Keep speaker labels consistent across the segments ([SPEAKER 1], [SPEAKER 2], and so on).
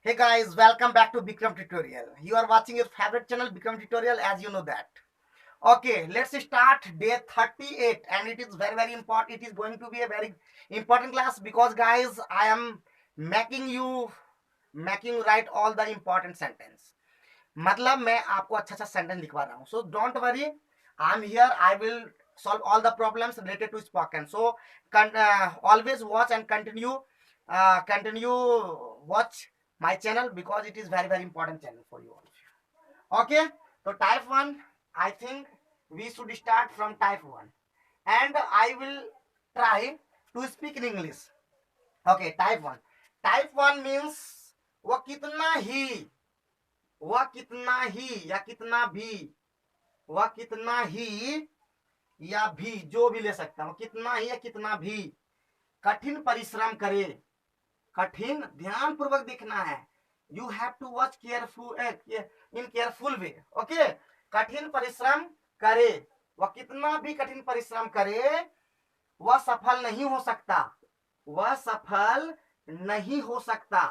[SPEAKER 1] Hey guys, welcome back to Vikram tutorial. You are watching your favorite channel Vikram tutorial, as you know that. Okay, let's start day 38, and it is very important. It is going to be a very important class because guys, I am making write all the important sentence. मतलब मैं आपको अच्छा sentence लिखवा रहा हूँ. So don't worry, I'm here. I will solve all the problems related to spoken. So always watch and continue watch my channel because it is very important channel for you all. Okay, so type 1, I think we should start from type 1, and I will try to speak in English. Okay, type 1 means वो कितना ही, वह कितना ही या कितना भी, वह कितना ही या भी, जो भी ले सकता हूं, कितना ही या कितना भी कठिन परिश्रम करे. कठिन, ध्यान पूर्वक देखना है. You have to watch careful in careful way. Okay, कठिन परिश्रम करे, वह कितना भी कठिन परिश्रम करे वह सफल नहीं हो सकता, वह सफल नहीं हो सकता.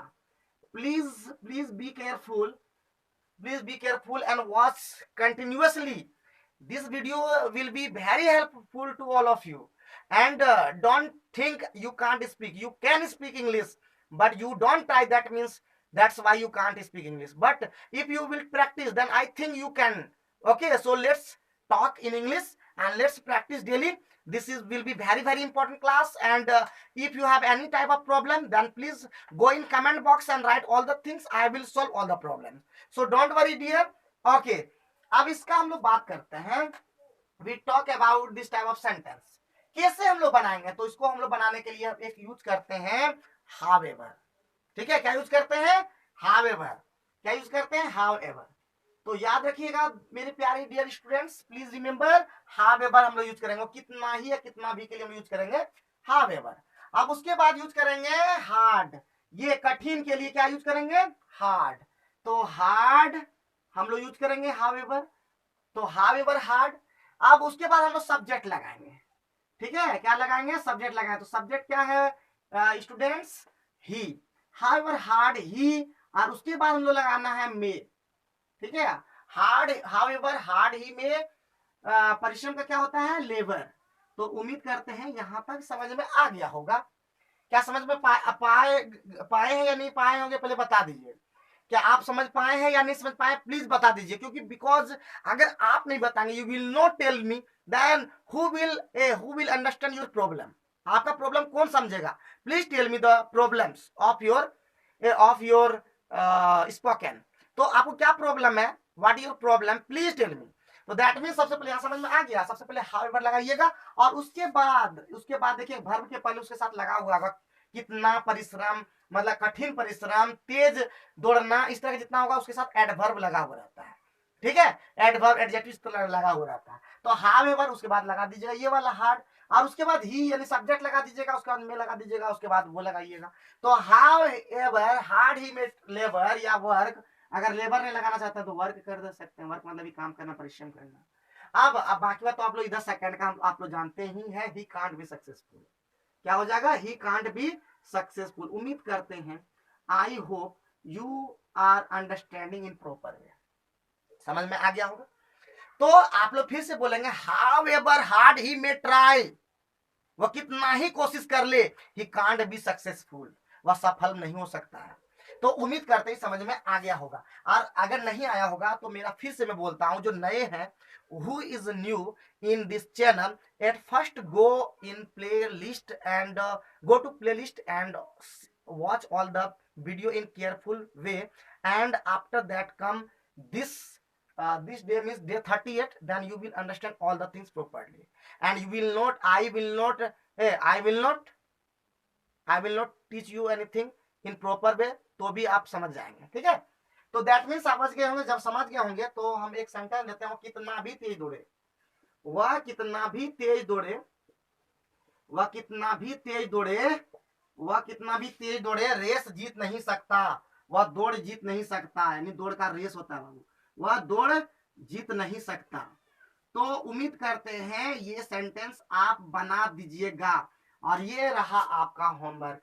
[SPEAKER 1] Please be careful. Please be careful and watch continuously. This video will be very helpful to all of you. And don't think you can't speak. You can speak English, but you don't try. That means that's why you can't speak English. But if you will practice, then I think you can. Okay, so let's talk in English and let's practice daily. This will be very important class. And if you have any type of problem, then please go in comment box and write all the things. I will solve all the problems. So don't worry dear. Okay, अब इसका हम लोग बात करते हैं. We talk about this type of sentence. कैसे हम लोग बनाएंगे? तो इसको हम लोग बनाने के लिए एक यूज करते हैं हावेवर. ठीक है, क्या यूज करते हैं? हावेवर. क्या यूज करते हैं? हावेवर. तो याद रखिएगा मेरे प्यारे dear students, please remember however हम लोग यूज करेंगे. कितना ही या कितना भी के लिए हम यूज करेंगे हावेवर. अब उसके बाद यूज करेंगे हार्ड. ये कठिन के लिए क्या यूज करेंगे? हार्ड. तो हार्ड हम लोग यूज करेंगे हावेवर. तो हावेवर हार्ड. अब उसके बाद हम लोग सब्जेक्ट लगाएंगे. ठीक है, क्या लगाएंगे? सब्जेक्ट लगाएंगे. तो सब्जेक्ट क्या है स्टूडेंट्स? ही. हावेवर हार्ड ही. और उसके बाद हम लोग लगाना है मे. ठीक है, हार्ड, हावेवर हार्ड ही में परिश्रम का क्या होता है? लेबर. तो उम्मीद करते हैं यहां तक समझ में आ गया होगा. क्या समझ में पाए हैं या नहीं पाए होंगे? पहले बता दीजिए. क्या आप समझ पाए हैं या नहीं समझ पाए? प्लीज बता दीजिए, क्योंकि बिकॉज अगर आप नहीं बताएंगे, you will not tell me, then who will understand your problem. आपका प्रॉब्लम कौन समझेगा? Please tell me the problems of your spoken. तो आपको क्या प्रॉब्लम है? What is your problem? Please tell me. तो दैट मीन सबसे पहले यहां समझ में आ गया. सबसे पहले हाउएवर लगाइएगा, और उसके बाद देखिए वर्ब के पहले उसके साथ लगा हुआ होगा कितना परिश्रम, मतलब कठिन परिश्रम, तेज दौड़ना, इस तरह का जितना होगा उसके साथ एडवर्ब लगा हुआ रहता है. ठीक है, एडवर्ब एडजेक्टिव लगा हुआ रहता है. तो हाउएवर उसके बाद लगा दीजिएगा ये वाला हार्ड, और उसके बाद ही यानी सब्जेक्ट लगा दीजिएगा, उसके बाद में लगा दीजिएगा, उसके बाद वो लगाइएगा. तो हाउएवर हार्ड ही में लेबर या वर्क. अगर लेबर नहीं लगाना चाहते तो वर्क कर दे सकते हैं. वर्क मतलब भी काम करना, परिश्रम करना. अब बाकी बात तो आप लोग इधर सेकंड का आप लोग जानते ही हैं. He can't be successful. क्या हो जाएगा? He can't be successful. उम्मीद करते हैं, I hope you are understanding in proper way. समझ में आ गया होगा. तो आप लोग फिर से बोलेंगे हाउएवर हार्ड ही मे ट्राई. वह कितना ही कोशिश कर ले, ही कांट बी सक्सेसफुल. वह सफल नहीं हो सकता है. तो उम्मीद करते ही समझ में आ गया होगा. और अगर नहीं आया होगा तो मेरा फिर से मैं बोलता हूं, जो नए हैं, who is new in this channel, at first go in playlist and go to playlist and watch all the video in careful way, and after that come this day means day 38, then you will understand all the things properly, and you will not I will not teach you anything in proper way, तो भी आप समझ जाएंगे. ठीक है, तो that means समझ गए होंगे. जब समझ गए होंगे तो हम एक सेंटेंस लेते हैं. कितना भी तेज दौड़े, वह कितना भी तेज दौड़े, वह कितना भी तेज दौड़े, वह कितना भी तेज दौड़े, रेस जीत नहीं सकता. वह दौड़ जीत नहीं सकता, यानी दौड़ का रेस होता है बाबू. वह दौड़ जीत नहीं सकता. तो उम्मीद करते हैं ये सेंटेंस आप बना दीजिएगा, और ये रहा आपका homework.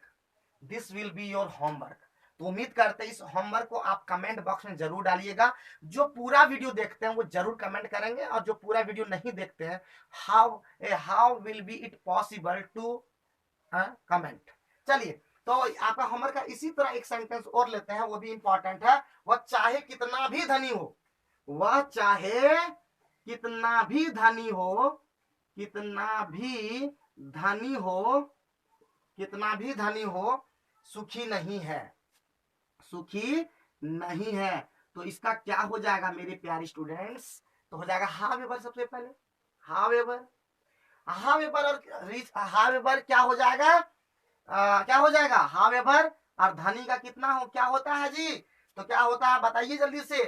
[SPEAKER 1] This will be your homework. तो उम्मीद करते हैं इस होमवर्क को आप कमेंट बॉक्स में जरूर डालिएगा। जो पूरा वीडियो देखते हैं वो जरूर कमेंट करेंगे, और जो पूरा वीडियो नहीं देखते हैं, how will be it possible to comment. चलिए, तो आपका होमवर्क का इसी तरह एक सेंटेंस और लेते हैं, वो भी इंपॉर्टेंट है। वह चाहे कितना भी धनी हो, वह चाहे कितना भी धनी हो, कितना भी धनी हो, कितना भी धनी हो, सुखी नहीं है, सुखी नहीं है। तो इसका क्या हो जाएगा मेरे प्यारे स्टूडेंट्स? तो हो जाएगा हावेवर। सबसे पहले हावेवर, हावेवर और हावेवर क्या हो जाएगा? क्या हो जाएगा? हावेवर और धनी का कितना हो क्या होता है जी? तो क्या होता है बताइए जल्दी से।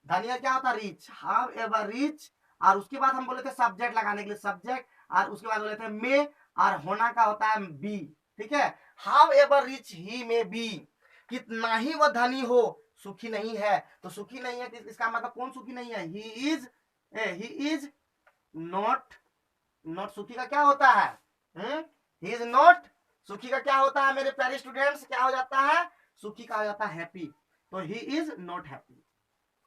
[SPEAKER 1] धनी का क्या होता है? रिच। हावेवर रिच, और उसके बाद हम बोले थे सब्जेक्ट लगाने के लिए सब्जेक्ट, और उसके बाद बोले थे मे, और होना का होता है बी। ठीक है, however rich he may be, कितना ही वह धनी हो सुखी नहीं है। तो सुखी नहीं है, इसका मतलब कौन सुखी नहीं है? ही इज नॉट, नॉट सुखी का क्या होता है? ही इज नॉट, सुखी का क्या होता है मेरे प्यारे स्टूडेंट्स? क्या हो जाता है? सुखी का हो जाता है हैप्पी। तो he is not happy.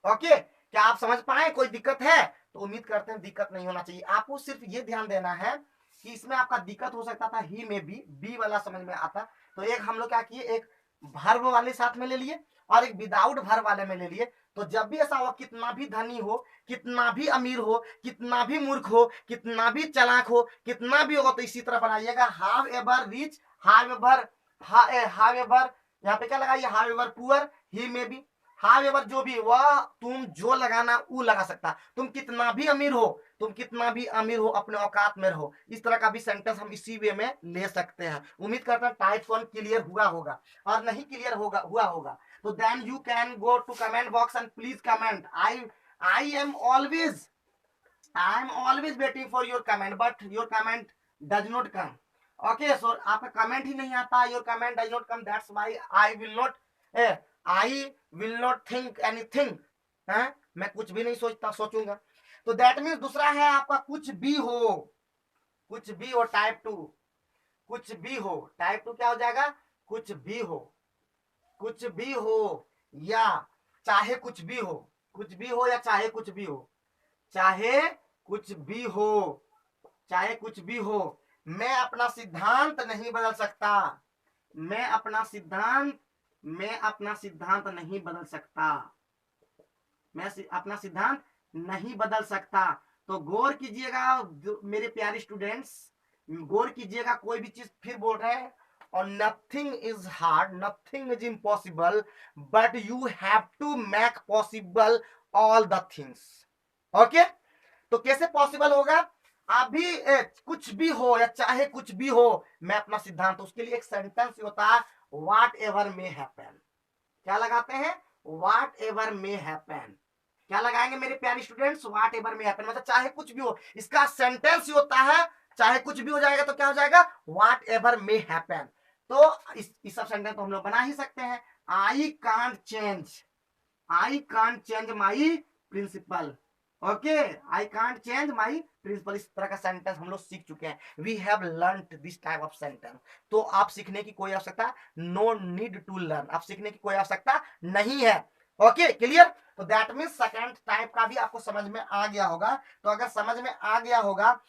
[SPEAKER 1] Okay, क्या आप समझ पाए? कोई दिक्कत है? तो उम्मीद करते हैं दिक्कत नहीं होना चाहिए। आपको सिर्फ ये ध्यान देना है कि इसमें आपका दिक्कत हो सकता था ही में बी वाला समझ में आता। तो एक हम लोग क्या किए, एक भर्व वाले साथ में ले लिए और एक विदाउट भर्व वाले में ले लिए। तो जब भी ऐसा हो, कितना भी धनी हो, कितना भी अमीर हो, कितना भी मूर्ख हो, कितना भी चालाक हो, कितना भी हो, तो इसी तरह बनाइएगा। हाव एवर रिच, हाव एवर, हाव एवर, यहाँ पे क्या लगाइए? हाव एवर पुअर, ही में बी, हावेवर जो भी, वह तुम जो लगाना वो लगा सकता। तुम कितना भी अमीर हो, तुम कितना भी अमीर हो, अपने औकात में रहो। इस तरह का भी सेंटेंस हम इसी वे में ले सकते हैं। उम्मीद करता हूं टाइप 1 क्लियर हुआ होगा, और नहीं क्लियर होगा हुआ होगा तो then you can go to comment box and please comment. I am always waiting for your comment, but your comment does not come. Okay, so आपका कमेंट ही नहीं आता, your comment does not come, that's why I will not think anything. मैं कुछ भी नहीं सोचूंगा। तो दैट मीन्स दूसरा है आपका कुछ भी हो, कुछ भी हो टाइप 2, कुछ भी हो टाइप 2 क्या हो जाएगा? कुछ भी हो, कुछ भी हो, या चाहे कुछ भी हो, कुछ भी हो या चाहे कुछ भी हो, चाहे कुछ भी हो, चाहे कुछ भी हो। मैं अपना सिद्धांत नहीं बदल सकता, मैं अपना सिद्धांत, मैं अपना सिद्धांत नहीं बदल सकता, मैं अपना सिद्धांत नहीं बदल सकता। तो गौर कीजिएगा मेरे प्यारे स्टूडेंट्स, गौर कीजिएगा, कोई भी चीज फिर बोल रहे हैं, और nothing is hard, nothing is impossible, but you have to make possible all the things. Okay, तो कैसे पॉसिबल होगा? अभी कुछ भी हो या चाहे कुछ भी हो, मैं अपना सिद्धांत, उसके लिए एक सेंटेंस होता है, व्हाट एवर मे हैपन। क्या लगाते हैं? What ever may happen. क्या लगाएंगे मेरे प्यारे students? What ever may happen, मतलब चाहे कुछ भी हो। इसका सेंटेंस होता है चाहे कुछ भी हो जाएगा तो क्या हो जाएगा? What ever may happen. तो इस सब सेंटेंस तो हम लोग बना ही सकते हैं। I can't change, I can't change my principle. Okay, I can't change my principle. इस तरह का सेंटेंस हम लोग सीख चुके हैं। We have learned this type of sentence. तो आप सीखने की कोई आवश्यकता, नो नीड टू लर्न, आप सीखने की कोई आवश्यकता नहीं है। Okay, clear? तो दैट मीन्स सेकंड टाइप का भी आपको समझ में आ गया होगा। तो अगर समझ में आ गया होगा,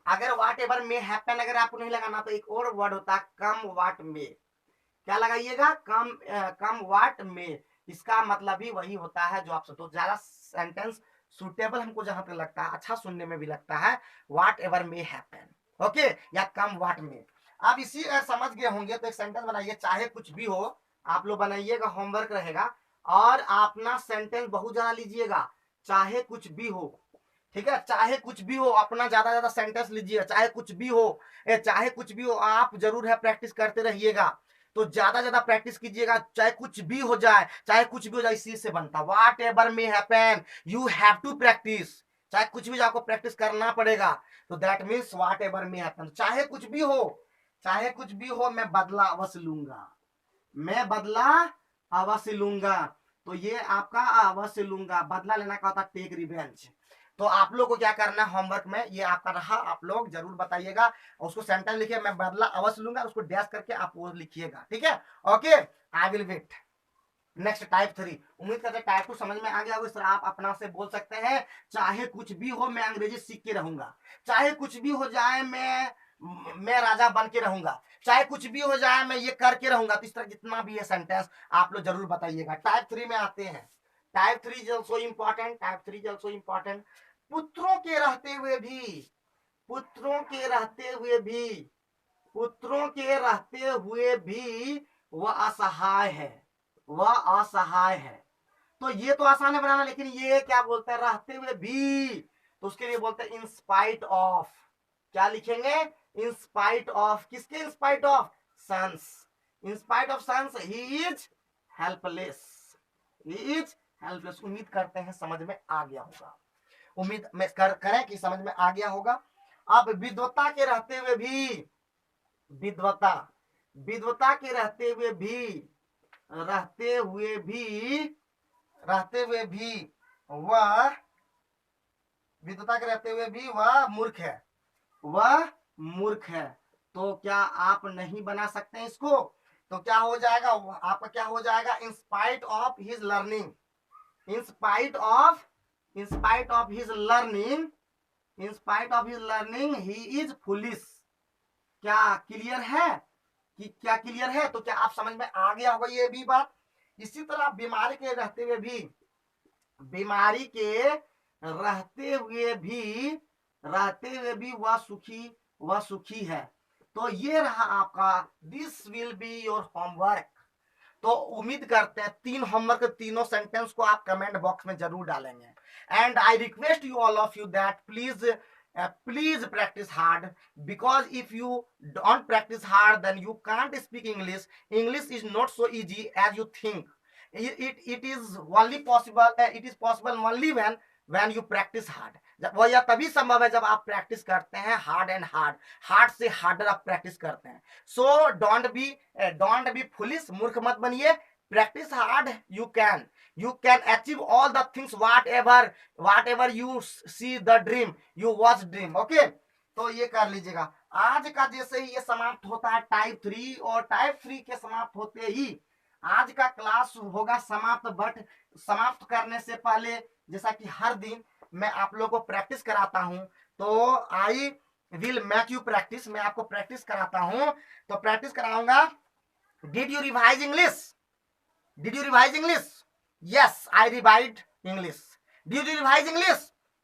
[SPEAKER 1] अगर व्हाट एवर मे हैपन अगर आपको नहीं लगाना, तो एक और वर्ड होता है कम व्हाट मे। क्या लगाइएगा? कम व्हाट मे। इसका मतलब ही वही होता है जो आपसे, तो ज्यादा सेंटेंस सुटेबल हमको जहां तक लगता है, अच्छा सुनने में भी लगता है, what ever may happen. Okay, या कम व्हाट मे। आप इसी समझ गए होंगे, तो एक सेंटेंस बनाइए, चाहे कुछ भी हो। आप लोग बनाइएगा, होमवर्क रहेगा, और अपना सेंटेंस बहुत ज्यादा लीजिएगा, चाहे कुछ भी हो। ठीक है, चाहे कुछ भी हो, अपना ज्यादा ज्यादा सेंटेंस लीजिएगा, चाहे कुछ भी हो, चाहे कुछ भी हो। आप जरूर है प्रैक्टिस करते रहिएगा, तो ज्यादा ज्यादा प्रैक्टिस कीजिएगा, चाहे कुछ भी हो जाए, चाहे कुछ भी हो जाए, इसी से बनता whatever may happen, you have to practice. चाहे कुछ भी आपको प्रैक्टिस करना पड़ेगा। तो that means whatever may happen, चाहे कुछ भी हो, चाहे कुछ भी हो, मैं बदला अवश्य लूंगा, मैं बदला अवश्य लूंगा। तो ये आपका अवश्य लूंगा, बदला लेना का होता टेक रिवेंज। तो आप लोग को क्या करना है होमवर्क में, ये आपका रहा, आप लोग जरूर बताइएगा, उसको सेंटेंस लिखिए, मैं बदला अवश्य लूंगा, उसको डैश करके आप वो लिखिएगा। ठीक है, okay, I will wait. Next type 3। उम्मीद करते हैं टाइप 2 समझ में आ गया होगा। इस तरह आप अपना से बोल सकते हैं, चाहे कुछ भी हो मैं अंग्रेजी सीख के रहूंगा, चाहे कुछ भी हो जाए मैं राजा बन के रहूंगा, चाहे कुछ भी हो जाए मैं ये करके रहूंगा। तो इस तरह जितना भी है सेंटेंस आप लोग जरूर बताइएगा। टाइप 3 में आते हैं। Type 3 is also important, type 3 is also important. पुत्रों के रहते हुए भी, पुत्रों के रहते हुए भी, पुत्रों के रहते हुए भी वह असहाय है, वह असहाय है। तो ये तो आसान है बनाना, लेकिन ये क्या बोलते हैं, रहते हुए भी, तो उसके लिए बोलते हैं इन स्पाइट ऑफ। क्या लिखेंगे, इन स्पाइट ऑफ, किसके in spite of, sons. In spite of sons he is helpless, he is helpless. उम्मीद करते हैं समझ में आ गया होगा, उम्मीद में करें कि समझ में आ गया होगा। अब विद्वता के रहते हुए भी, विद्वता, विद्वता के रहते हुए भी, रहते हुए भी, रहते हुए भी वह, विद्वता के रहते हुए भी वह मूर्ख है, वह मूर्ख है। तो क्या आप नहीं बना सकते इसको, तो क्या हो जाएगा आपका, क्या हो जाएगा, इन spite of his learning, in spite of, in spite of his learning, in spite of his learning he is foolish. क्या क्लियर है, कि क्या क्लियर है, तो क्या आप समझ में आ गया होगा ये भी बात। इसी तरह बीमारी के रहते हुए भी, बीमारी के रहते हुए भी, रहते हुए भी वह सुखी, वह सुखी है। तो ये रहा आपका, this will be your homework. तो उम्मीद करते हैं 3 होमवर्क, तीनों सेंटेंस को आप कमेंट बॉक्स में जरूर डालेंगे। And I request you all of you that please please practice hard, because if you don't practice hard then you can't speak English. English is not so easy as you think. It is only possible, it is possible only when you practice hard. वह यह तभी संभव है जब आप practice करते हैं hard and hard, hard से हार्डर आप प्रैक्टिस करते हैं। सो डोंट बी फुलिश, मूर्ख मत बनिए। Practice hard, you can achieve all the things whatever you see the dream, you watch dream. Okay तो ये कर लीजिएगा। आज का जैसे ही ये समाप्त होता है टाइप 3, और टाइप 3 के समाप्त होते ही आज का क्लास होगा समाप्त। बट समाप्त करने से पहले, जैसा कि हर दिन मैं आप लोगों को प्रैक्टिस कराता हूं, तो I will make you practice, मैं आपको प्रैक्टिस कराता हूं। तो प्रैक्टिस कराऊंगा। Did you revise English, did you revise English, yes I revised English. Did you revise English,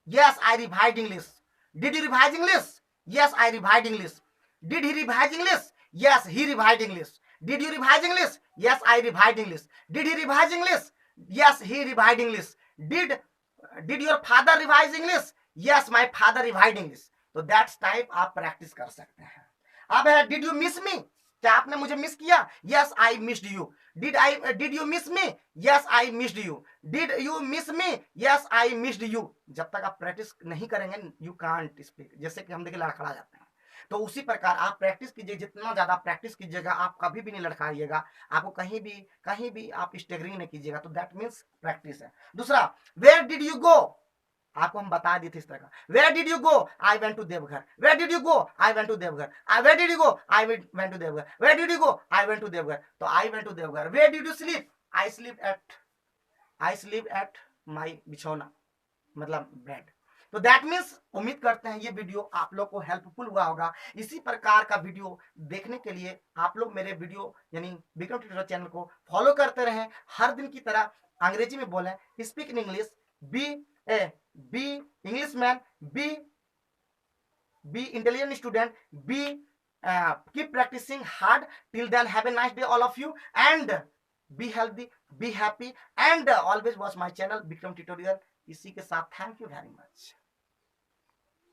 [SPEAKER 1] yes I revised English. Did you revise English, yes I revised English. Did he revise English, yes he revised English. Did you revise English, yes I revised English. Did he revise English, yes he revised English. Did your father revise English, yes my father revised English. तो that's type आप practice कर सकते हैं। अब है did you miss मी, क्या आपने मुझे मिस किया, yes I missed you. Did you miss me, yes I missed you. Did you miss me, yes I missed you. जब तक आप प्रैक्टिस नहीं करेंगे यू कांट स्पीक, जैसे कि हम देखिए लड़खड़ा जाते हैं। तो उसी प्रकार आप प्रैक्टिस कीजिए, जितना ज्यादा प्रैक्टिस कीजिएगा आप कभी भी नहीं लड़खाइएगा, आपको कहीं भी आप स्टेगरिंग नहीं कीजिएगा। तो दैट मीन्स प्रैक्टिस है। दूसरा, वेयर डिड यू गो, आपको हम बता दिए थे इस तरह का। Where did you go, I went to Deoghar. Where did you go, I went to Deoghar. Where did you go, I went to Deoghar. Where did you go, I went to Deoghar. तो I went to Deoghar. Where did you sleep, I sleep at my बिछौना, मतलब bed. तो that means उम्मीद करते हैं ये video आप लोग को हेल्पफुल हुआ होगा। इसी प्रकार का वीडियो देखने के लिए आप लोग मेरे वीडियो यानी विक्रम ट्यूटोरियल चैनल को फॉलो करते रहें। हर दिन की तरह अंग्रेजी में बोलें, speak in English, be Englishman, be intelligent student, keep practicing hard. Till then, have a nice day all of you, and be healthy, be happy, and always watch my channel Vikram Tutorial. इसी के साथ thank you very much.